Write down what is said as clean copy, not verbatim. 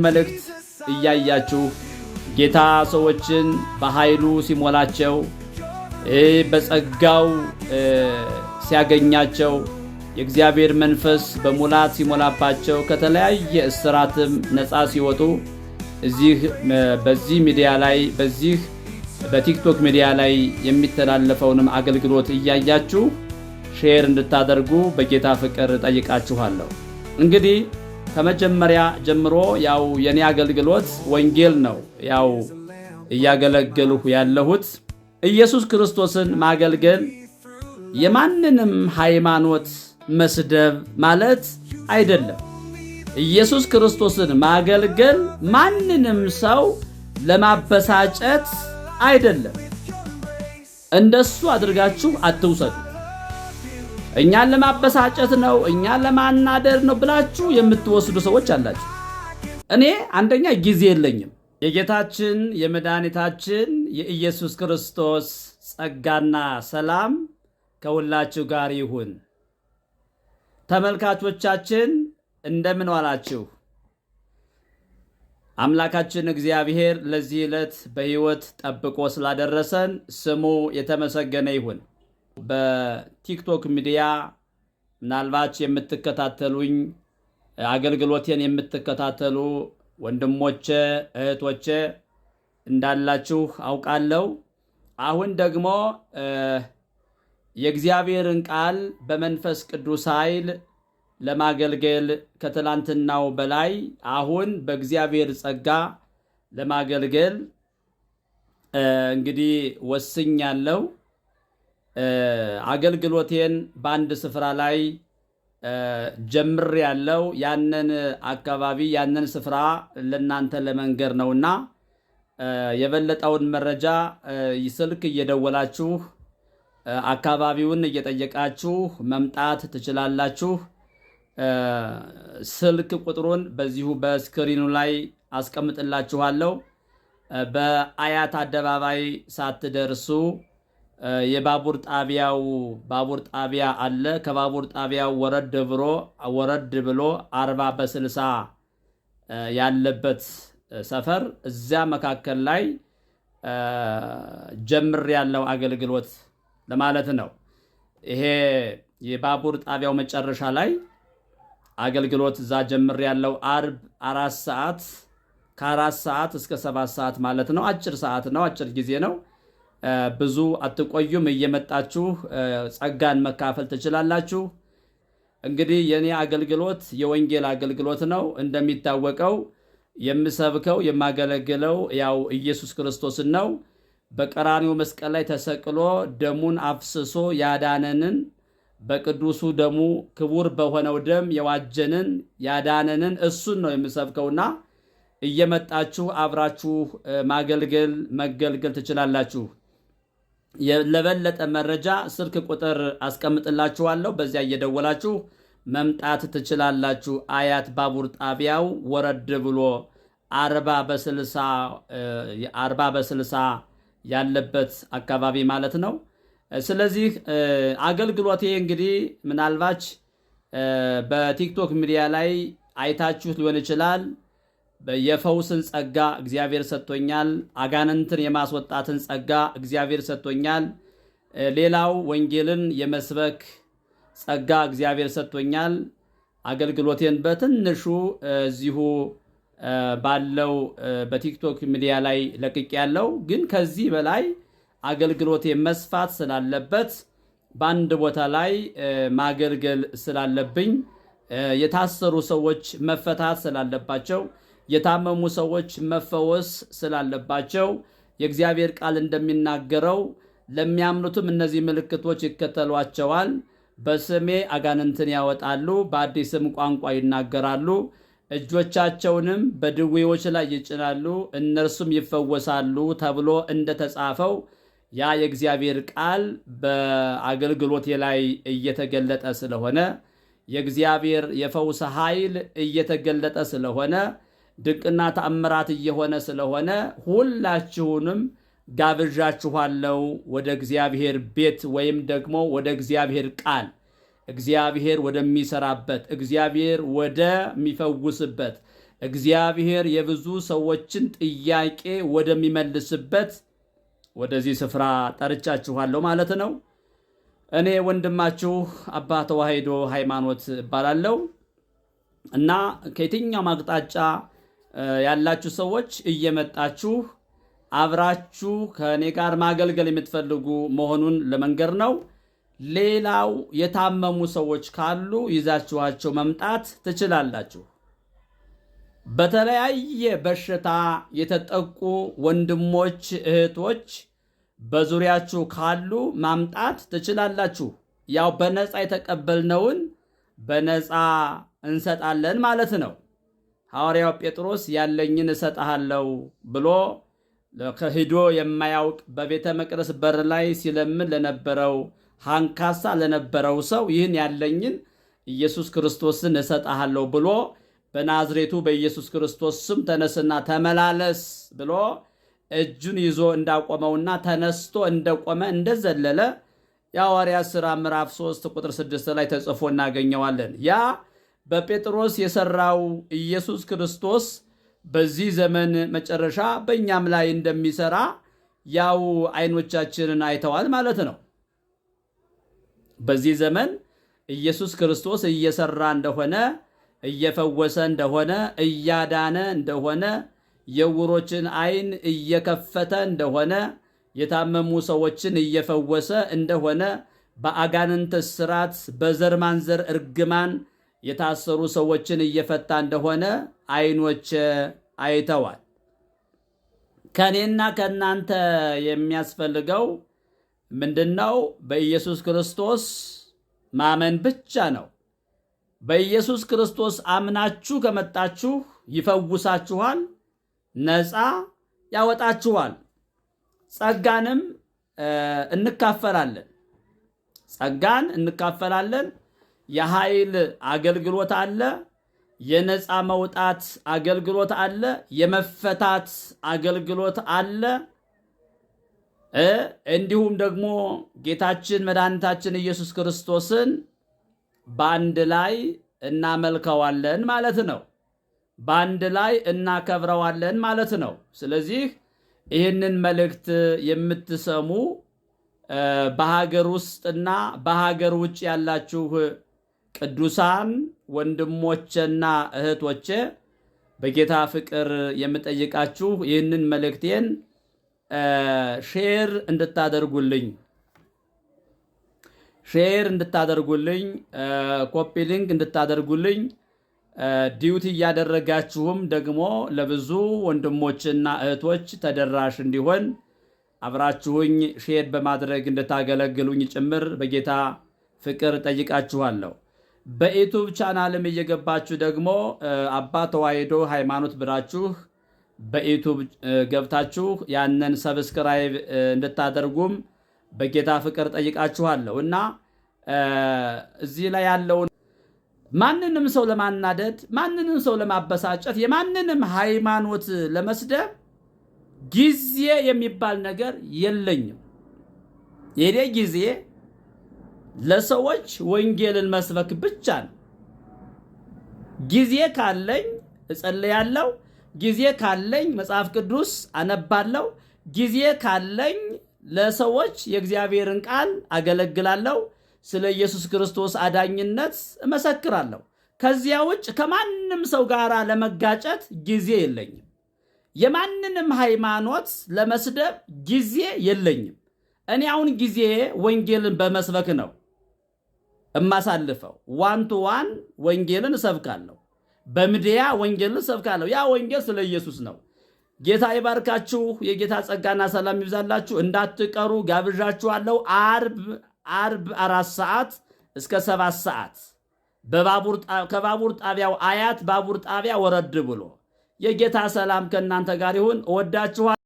መልእክት እያያችሁ ጌታ ሰዎችን በኃይሉ ሲሞላቸው በጸጋው ሲያገኛቸው የእግዚአብሔር መንፈስ በሙላት ሲሞላባቸው ከተለያየ እስራትም ነፃ ሲወጡ በዚህ ሚዲያ ላይ በዚህ በቲክቶክ ሚዲያ ላይ የሚተላለፈውንም አገልግሎት እያያችሁ ሼር እንድታደርጉ በጌታ ፍቅር ጠይቃችኋለሁ። እንግዲህ ከመጀመሪያ ጀምሮ ያው የኔ አገልግሎት ወንጌል ነው። ያው እያገለገልሁ ያለሁት ኢየሱስ ክርስቶስን ማገልገል የማንንም ሃይማኖት መስደብ ማለት አይደለም። ኢየሱስ ክርስቶስን ማገልገል ማንንም ሰው ለማበሳጨት አይደለም። እንደሱ አድርጋችሁ አትውሰዱ። እኛን ለማበሳጨት ነው፣ እኛን ለማናደር ነው ብላችሁ የምትወስዱ ሰዎች አላችሁ። እኔ አንደኛ ጊዜ የለኝም። የጌታችን የመድኃኒታችን የኢየሱስ ክርስቶስ ጸጋና ሰላም ከሁላችሁ ጋር ይሁን። ተመልካቾቻችን እንደምን ዋላችሁ? አምላካችን እግዚአብሔር ለዚህ ዕለት በሕይወት ጠብቆ ስላደረሰን ስሙ የተመሰገነ ይሁን። በቲክቶክ ሚዲያ ምናልባት የምትከታተሉኝ አገልግሎቴን የምትከታተሉ ወንድሞቼ እህቶቼ እንዳላችሁ አውቃለሁ። አሁን ደግሞ የእግዚአብሔርን ቃል በመንፈስ ቅዱስ ኃይል ለማገልገል ከትላንትናው በላይ አሁን በእግዚአብሔር ጸጋ ለማገልገል እንግዲህ ወስኛለሁ። አገልግሎቴን በአንድ ስፍራ ላይ ጀምሬያለሁ። ያንን አካባቢ ያንን ስፍራ ለእናንተ ለመንገር ነውና የበለጠውን መረጃ ስልክ እየደወላችሁ አካባቢውን እየጠየቃችሁ መምጣት ትችላላችሁ። ስልክ ቁጥሩን በዚሁ በስክሪኑ ላይ አስቀምጥላችኋለሁ። በአያት አደባባይ ሳትደርሱ የባቡር ጣቢያ አለ። ከባቡር ጣቢያው ወረድ ብሎ 40 በ60 ያለበት ሰፈር እዚያ መካከል ላይ ጀምር ያለው አገልግሎት ለማለት ነው። ይሄ የባቡር ጣቢያው መጨረሻ ላይ አገልግሎት እዛ ጀምር ያለው አርብ 4 ሰዓት ከ4 ሰዓት እስከ 7 ሰዓት ማለት ነው። አጭር ሰዓት ነው፣ አጭር ጊዜ ነው። ብዙ አትቆዩም። እየመጣችሁ ጸጋን መካፈል ትችላላችሁ። እንግዲህ የኔ አገልግሎት የወንጌል አገልግሎት ነው። እንደሚታወቀው የምሰብከው የማገለግለው ያው ኢየሱስ ክርስቶስን ነው። በቀራንዮ መስቀል ላይ ተሰቅሎ ደሙን አፍስሶ ያዳነንን በቅዱሱ ደሙ ክቡር በሆነው ደም የዋጀንን ያዳነንን እሱን ነው የምሰብከውና እየመጣችሁ አብራችሁ መገልገል ትችላላችሁ። ለበለጠ መረጃ ስልክ ቁጥር አስቀምጥላችኋለሁ። በዚያ እየደወላችሁ መምጣት ትችላላችሁ። አያት ባቡር ጣቢያው ወረድ ብሎ 40 በ60 ያለበት አካባቢ ማለት ነው። ስለዚህ አገልግሎቴ እንግዲህ ምናልባት በቲክቶክ ሚዲያ ላይ አይታችሁት ሊሆን ይችላል። የፈውስን ጸጋ እግዚአብሔር ሰጥቶኛል። አጋንንትን የማስወጣትን ጸጋ እግዚአብሔር ሰጥቶኛል። ሌላው ወንጌልን የመስበክ ጸጋ እግዚአብሔር ሰጥቶኛል። አገልግሎቴን በትንሹ እዚሁ ባለው በቲክቶክ ሚዲያ ላይ ለቅቄያለሁ። ግን ከዚህ በላይ አገልግሎቴ መስፋት ስላለበት በአንድ ቦታ ላይ ማገልገል ስላለብኝ የታሰሩ ሰዎች መፈታት ስላለባቸው የታመሙ ሰዎች መፈወስ ስላለባቸው የእግዚአብሔር ቃል እንደሚናገረው ለሚያምኑትም እነዚህ ምልክቶች ይከተሏቸዋል። በስሜ አጋንንትን ያወጣሉ፣ በአዲስም ቋንቋ ይናገራሉ፣ እጆቻቸውንም በድዌዎች ላይ ይጭናሉ፣ እነርሱም ይፈወሳሉ ተብሎ እንደተጻፈው ያ የእግዚአብሔር ቃል በአገልግሎቴ ላይ እየተገለጠ ስለሆነ የእግዚአብሔር የፈውስ ኃይል እየተገለጠ ስለሆነ ድንቅና ተአምራት እየሆነ ስለሆነ ሁላችሁንም ጋብዣችኋለሁ ወደ እግዚአብሔር ቤት ወይም ደግሞ ወደ እግዚአብሔር ቃል እግዚአብሔር ወደሚሰራበት እግዚአብሔር ወደሚፈውስበት እግዚአብሔር የብዙ ሰዎችን ጥያቄ ወደሚመልስበት ወደዚህ ስፍራ ጠርቻችኋለሁ ማለት ነው። እኔ ወንድማችሁ አባ ተዋሕዶ ሃይማኖት እባላለሁ እና ከየትኛውም አቅጣጫ ያላችሁ ሰዎች እየመጣችሁ አብራችሁ ከኔ ጋር ማገልገል የምትፈልጉ መሆኑን ለመንገር ነው። ሌላው የታመሙ ሰዎች ካሉ ይዛችኋቸው መምጣት ትችላላችሁ። በተለያየ በሽታ የተጠቁ ወንድሞች እህቶች በዙሪያችሁ ካሉ ማምጣት ትችላላችሁ። ያው በነፃ የተቀበልነውን በነፃ እንሰጣለን ማለት ነው። ሐዋርያው ጴጥሮስ ያለኝን እሰጥሃለሁ ብሎ ሄዶ የማያውቅ በቤተ መቅደስ በር ላይ ሲለምን ለነበረው ሃንካሳ ለነበረው ሰው ይህን ያለኝን ኢየሱስ ክርስቶስን እሰጥሃለሁ ብሎ በናዝሬቱ በኢየሱስ ክርስቶስ ስም ተነስና ተመላለስ ብሎ እጁን ይዞ እንዳቆመውና ተነስቶ እንደቆመ እንደዘለለ የሐዋርያት ሥራ ምዕራፍ 3 ቁጥር 6 ላይ ተጽፎ እናገኘዋለን። ያ በጴጥሮስ የሰራው ኢየሱስ ክርስቶስ በዚህ ዘመን መጨረሻ በእኛም ላይ እንደሚሰራ ያው አይኖቻችንን አይተዋል ማለት ነው። በዚህ ዘመን ኢየሱስ ክርስቶስ እየሰራ እንደሆነ፣ እየፈወሰ እንደሆነ፣ እያዳነ እንደሆነ፣ የዕውሮችን አይን እየከፈተ እንደሆነ፣ የታመሙ ሰዎችን እየፈወሰ እንደሆነ፣ በአጋንንት እስራት በዘር ማንዘር እርግማን የታሰሩ ሰዎችን እየፈታ እንደሆነ አይኖች አይተዋል። ከኔና ከናንተ የሚያስፈልገው ምንድነው? በኢየሱስ ክርስቶስ ማመን ብቻ ነው። በኢየሱስ ክርስቶስ አምናችሁ ከመጣችሁ ይፈውሳችኋል፣ ነፃ ያወጣችኋል። ጸጋንም እንካፈላለን። ጸጋን እንካፈላለን። የኃይል አገልግሎት አለ። የነፃ መውጣት አገልግሎት አለ። የመፈታት አገልግሎት አለ። እንዲሁም ደግሞ ጌታችን መድኃኒታችን ኢየሱስ ክርስቶስን በአንድ ላይ እናመልከዋለን ማለት ነው። በአንድ ላይ እናከብረዋለን ማለት ነው። ስለዚህ ይህንን መልእክት የምትሰሙ በሀገር ውስጥና በሀገር ውጭ ያላችሁ ቅዱሳን ወንድሞቼና እህቶቼ በጌታ ፍቅር የምጠይቃችሁ ይህንን መልእክቴን ሼር እንድታደርጉልኝ ኮፒ ሊንክ እንድታደርጉልኝ ዲዩቲ እያደረጋችሁም ደግሞ ለብዙ ወንድሞችና እህቶች ተደራሽ እንዲሆን አብራችሁኝ ሼር በማድረግ እንድታገለግሉኝ ጭምር በጌታ ፍቅር ጠይቃችኋለሁ። በዩቱብ ቻናልም እየገባችሁ ደግሞ አባ ተዋሕዶ ሃይማኖት ብላችሁ በዩቱብ ገብታችሁ ያንን ሰብስክራይብ እንድታደርጉም በጌታ ፍቅር ጠይቃችኋለሁ እና እዚህ ላይ ያለውን ማንንም ሰው ለማናደድ፣ ማንንም ሰው ለማበሳጨት፣ የማንንም ሃይማኖት ለመስደብ ጊዜ የሚባል ነገር የለኝም። የኔ ጊዜ ለሰዎች ወንጌልን መስበክ ብቻ ነው። ጊዜ ካለኝ እጸልያለሁ። ጊዜ ካለኝ መጽሐፍ ቅዱስ አነባለሁ። ጊዜ ካለኝ ለሰዎች የእግዚአብሔርን ቃል አገለግላለሁ። ስለ ኢየሱስ ክርስቶስ አዳኝነት እመሰክራለሁ። ከዚያ ውጭ ከማንም ሰው ጋር ለመጋጨት ጊዜ የለኝም። የማንንም ሃይማኖት ለመስደብ ጊዜ የለኝም። እኔ አሁን ጊዜ ወንጌልን በመስበክ ነው እማሳልፈው። ዋን ቱ ዋን ወንጌልን እሰብካለሁ። በሚዲያ ወንጌልን እሰብካለሁ። ያ ወንጌል ስለ ኢየሱስ ነው። ጌታ ይባርካችሁ። የጌታ ጸጋና ሰላም ይብዛላችሁ። እንዳትቀሩ ጋብዣችኋለሁ። አርብ 4 ሰዓት እስከ 7 ሰዓት ከባቡር ጣቢያው አያት ባቡር ጣቢያ ወረድ ብሎ። የጌታ ሰላም ከእናንተ ጋር ይሁን። እወዳችኋለሁ።